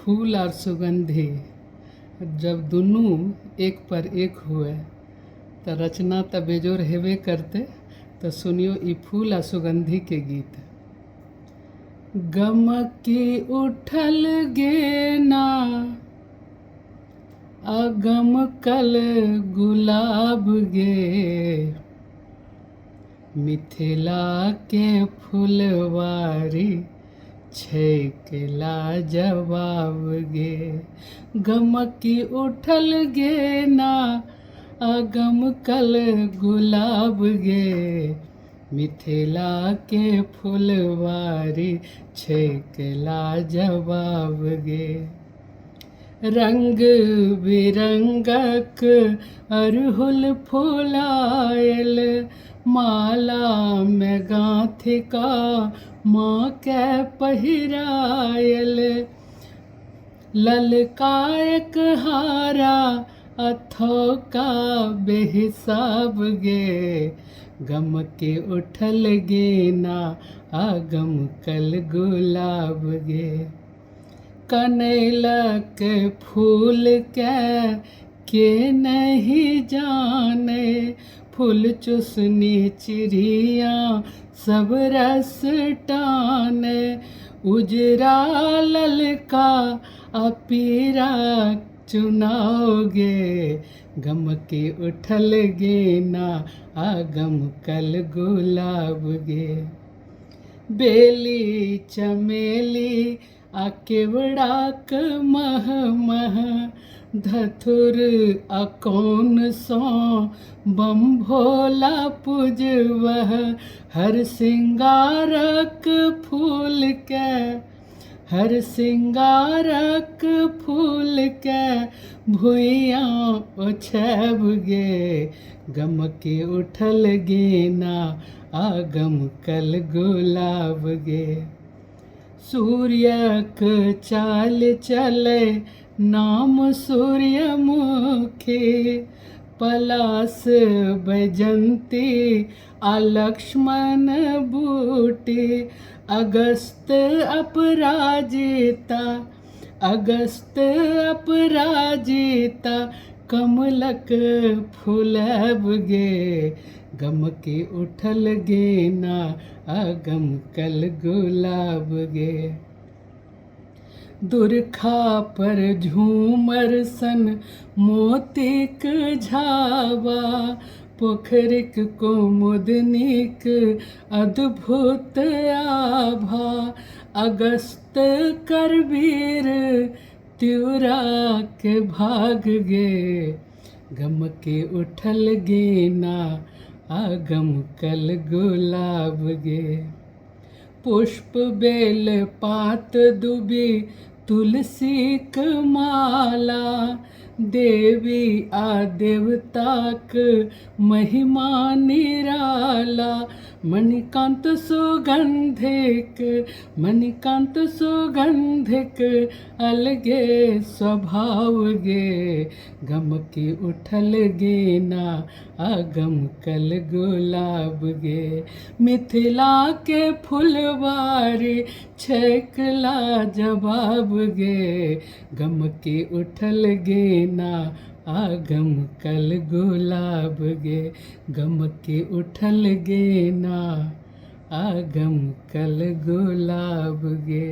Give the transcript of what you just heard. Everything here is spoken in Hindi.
फूल और सुगंधि जब दुनू एक पर एक हुए तो रचना त बेजोर हेबे करते। तो सुनियो ई फूल आ सुगंधि के गीत। गमकी उठल गेना अगम कल गुलाब गे, मिथिला के फुलवारी छैक लाजवाब गे। गमकी उठल गेना अगम कल गुलाब गे, मिथिला के फुलवारी छैक लाजवाब गे। रंग बिरंगक अरहुल फुलायल, माला में गाँथिका माँ के पहिरायल। ललकायक हारा अथोका बेहिसाब गे, गमके उठल गेना आगम कल गुलाब गे। कनैलक फूल के नहीं जाने, फूल चुसनी चिड़िया सब रस टाने। उजरा ललका अपीरा चुनाओगे, गमके उठल गेना आगम कल गुलाब गे। बेली चमेली आ केवड़ाक मह मह, धथुर आ कौन सो बम भोला पुजवह। हर सिंगारक फूल के, हर सिंगारक फूल के भुइयाँ ओछैब गे, गमके उठल गेना आगम कल गुलाब गे। सूर्यक चाल चले नाम सूर्यमुखी, पलास बैजंती आ लक्ष्मण बूटी। अगस्त अपराजिता, अगस्त अपराजिता कमलक फुलैब गे, गमके उठल गेना आगम कल गुलाब गे। दुर्खा पर झूमर सन मोतीक झावा, पोखरिक कुमुदनीक अद्भुत आभा। अगस्त करवीर त्युरा के भाग गे, गमके उठल गेना आगम कल गुलाब गे। पुष्प बेल पात दुबी तुलसीक माला, देवी आ देवताक महिमा निराला। मणिकांत सुगंधिक, मणिकांत सुगंधिक अलगे स्वभाव गे, गमके उठल गेना आगम कल गुलाब गे। मिथिला के फुलवारी छैक लाजवाब गे, गमके उठल गेना आगम कल गुलाब गे। गमके उठल गेना आगम कल गुलाब गे।